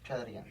Try that again.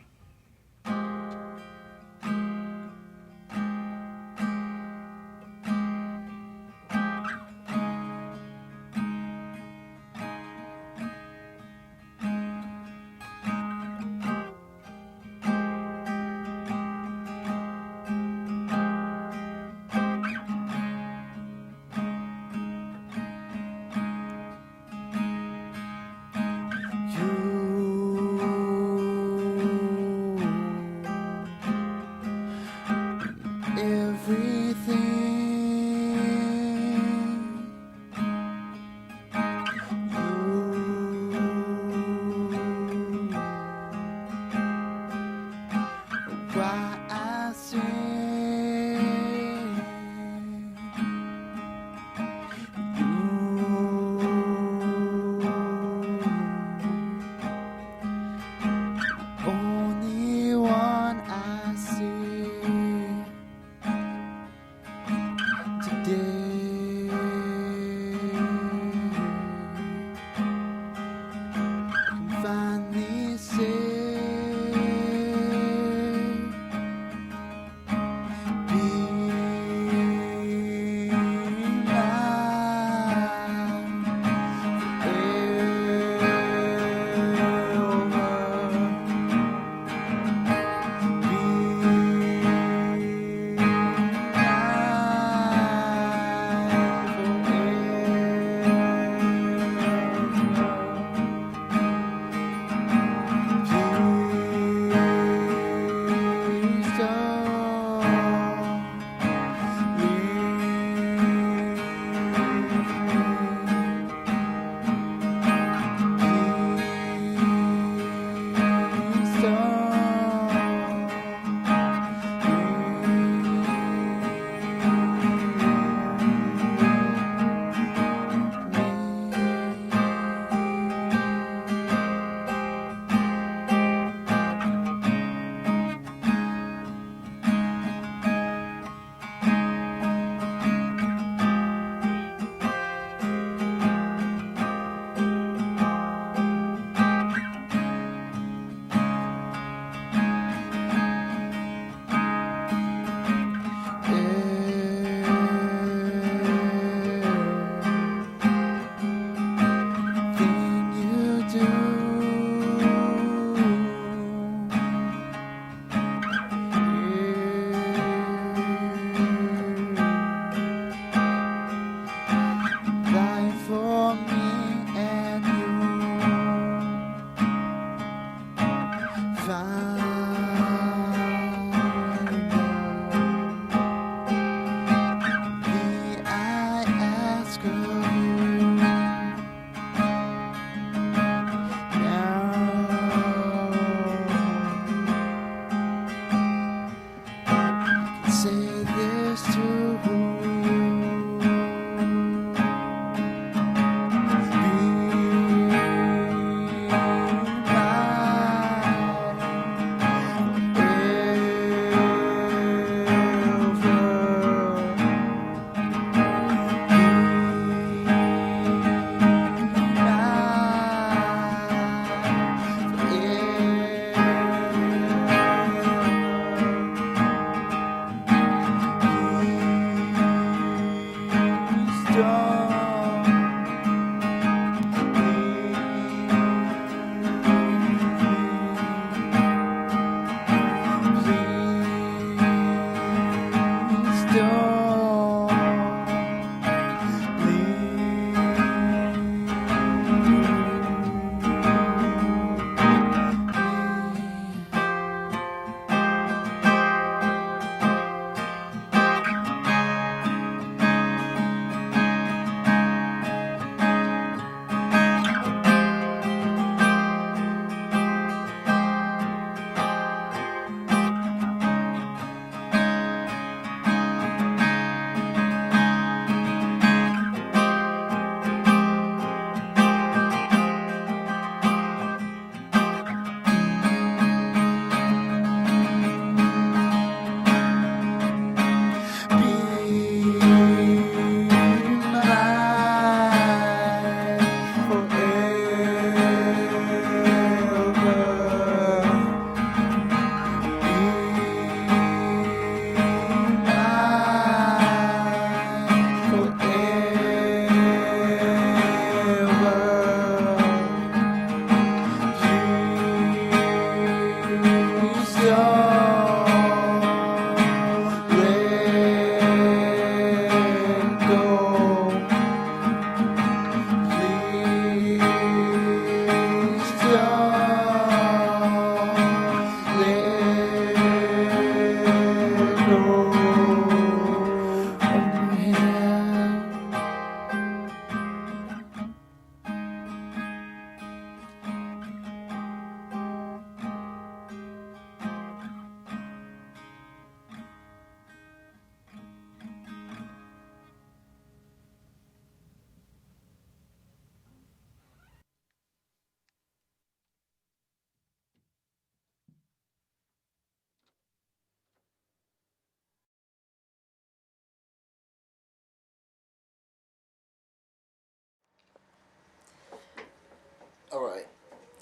Alright,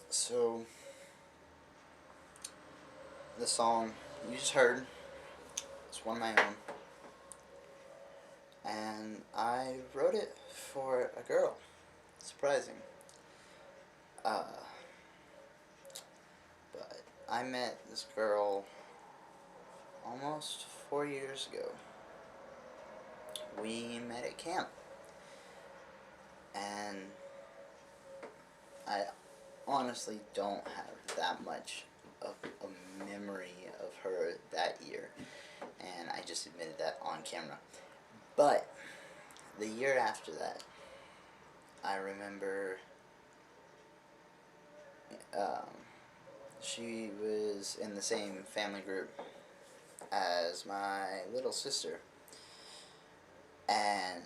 so the song you just heard is one of my own, and I wrote it for a girl. Surprising. Uh, but I met this girl almost 4 years ago. We met at camp, and I honestly don't have that much of a memory of her that year, and I just admitted that on camera. But the year after that, I remember um, she was in the same family group as my little sister, and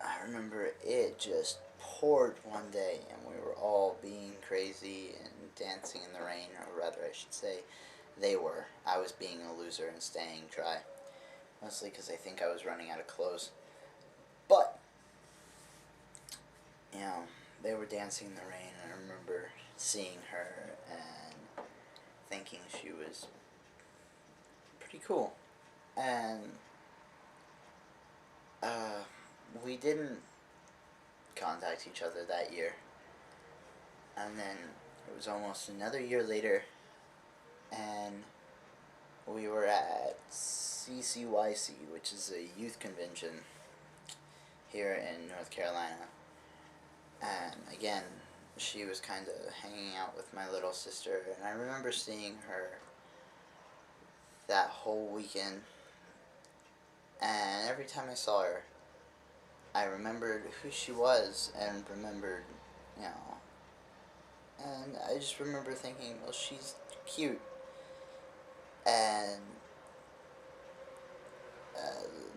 I remember it just poured one day, and we were all being crazy and dancing in the rain, or rather, I should say, they were. I was being a loser and staying dry, mostly because I think I was running out of clothes. But, you know, they were dancing in the rain, and I remember seeing her and thinking she was pretty cool. And uh, we didn't contact each other that year. And then it was almost another year later, and we were at CCYC, which is a youth convention here in North Carolina. And again, she was kind of hanging out with my little sister, and I remember seeing her that whole weekend. And every time I saw her, I remembered who she was and remembered, you know, and I just remember thinking, well, she's cute. And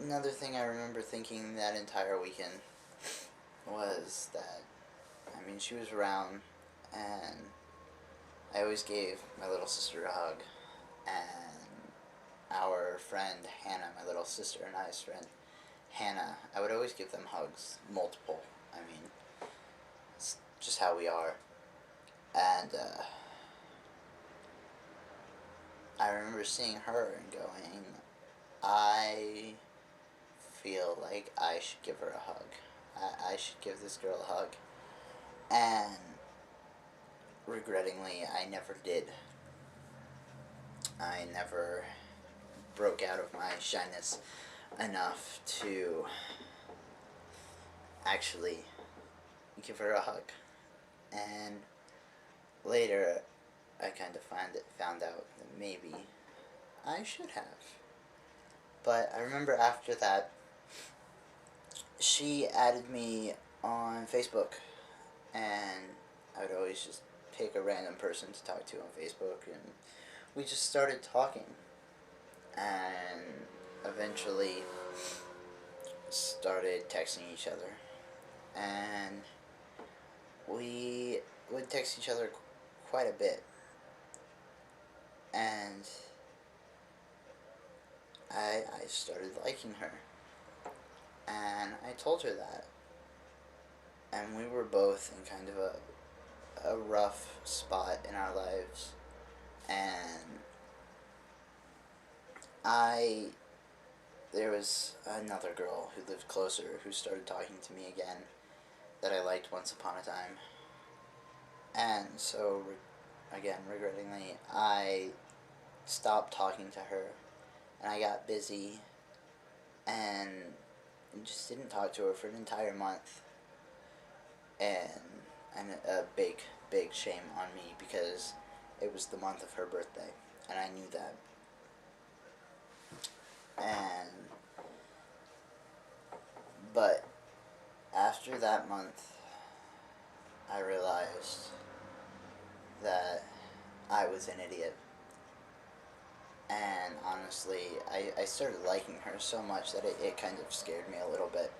another thing I remember thinking that entire weekend was that, I mean, she was around, and I always gave my little sister a hug, and our friend Hannah, my little sister and I's friend Hannah, I would always give them hugs, multiple. I mean, it's just how we are. And I remember seeing her and going, I feel like I should give her a hug. I should give this girl a hug. And regrettingly, I never did. I never broke out of my shyness enough to actually give her a hug. And later, I kind of found out that maybe I should have. But I remember after that, she added me on Facebook, and I would always just pick a random person to talk to on Facebook, and we just started talking, and eventually started texting each other, and we would text each other quite a bit, and I started liking her, and I told her that, and we were both in kind of a rough spot in our lives, and there was another girl who lived closer who started talking to me again that I liked once upon a time, and so, again, regrettingly, I stopped talking to her, and I got busy, and just didn't talk to her for an entire month, and a big shame on me because it was the month of her birthday, and I knew that. And but after that month, I realized that I was an idiot. And honestly, I started liking her so much that it kind of scared me a little bit.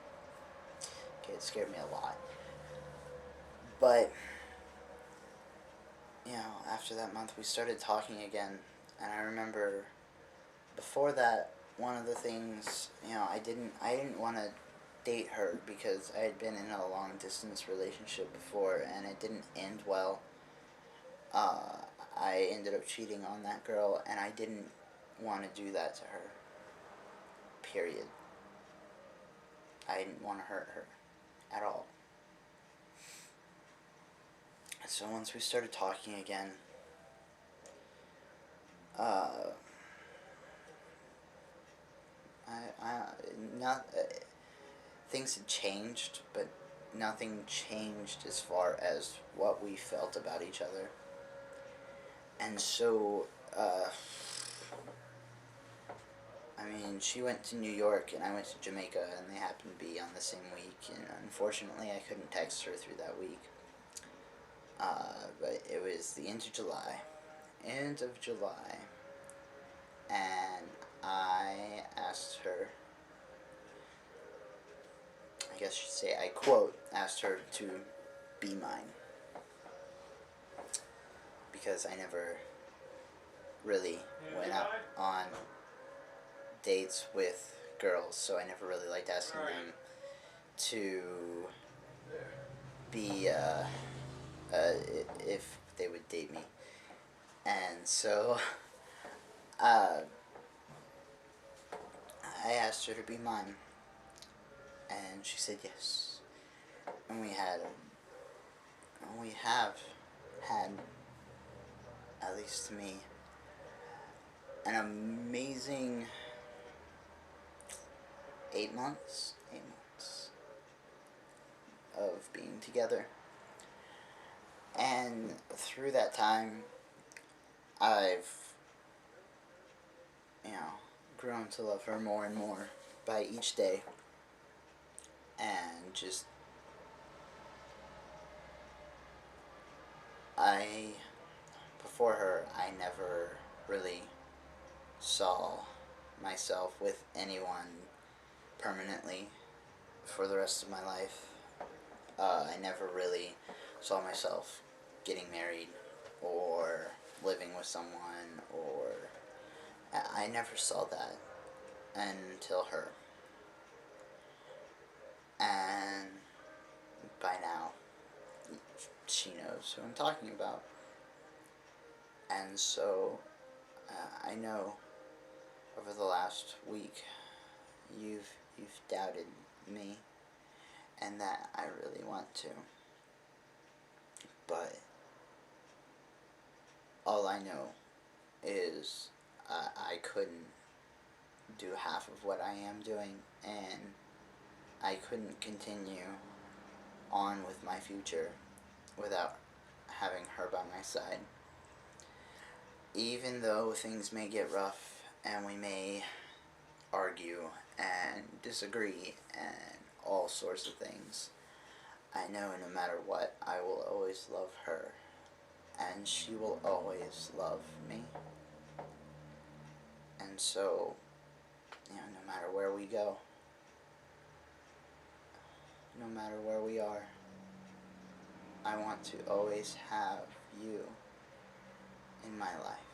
Okay, it scared me a lot. But, you know, after that month, we started talking again. And I remember before that, one of the things, you know, I didn't want to date her because I had been in a long distance relationship before and it didn't end well. Uh, I ended up cheating on that girl and I didn't want to do that to her. Period. I didn't want to hurt her at all. So once we started talking again, uh, I not things had changed, but nothing changed as far as what we felt about each other. And so, I mean, she went to New York and I went to Jamaica, and they happened to be on the same week. And unfortunately, I couldn't text her through that week. But it was the end of July, and I asked her, I guess you should say, I quote, asked her to be mine. Because I never really went out on dates with girls, so I never really liked asking them to be, if they would date me. And so, I asked her to be mine, and she said yes. And we have had, at least to me, an amazing 8 months of being together. And through that time, I've, grown to love her more and more by each day. And just, before her, I never really saw myself with anyone permanently for the rest of my life. I never really saw myself getting married or living with someone, or I never saw that until her. And by now, she knows who I'm talking about. And so, I know over the last week, you've doubted me, and that I really want to. But all I know is I couldn't do half of what I am doing, and I couldn't continue on with my future without having her by my side. Even though things may get rough and we may argue and disagree and all sorts of things, I know no matter what, I will always love her, and she will always love me. And so, no matter where we go, no matter where we are, I want to always have you in my life.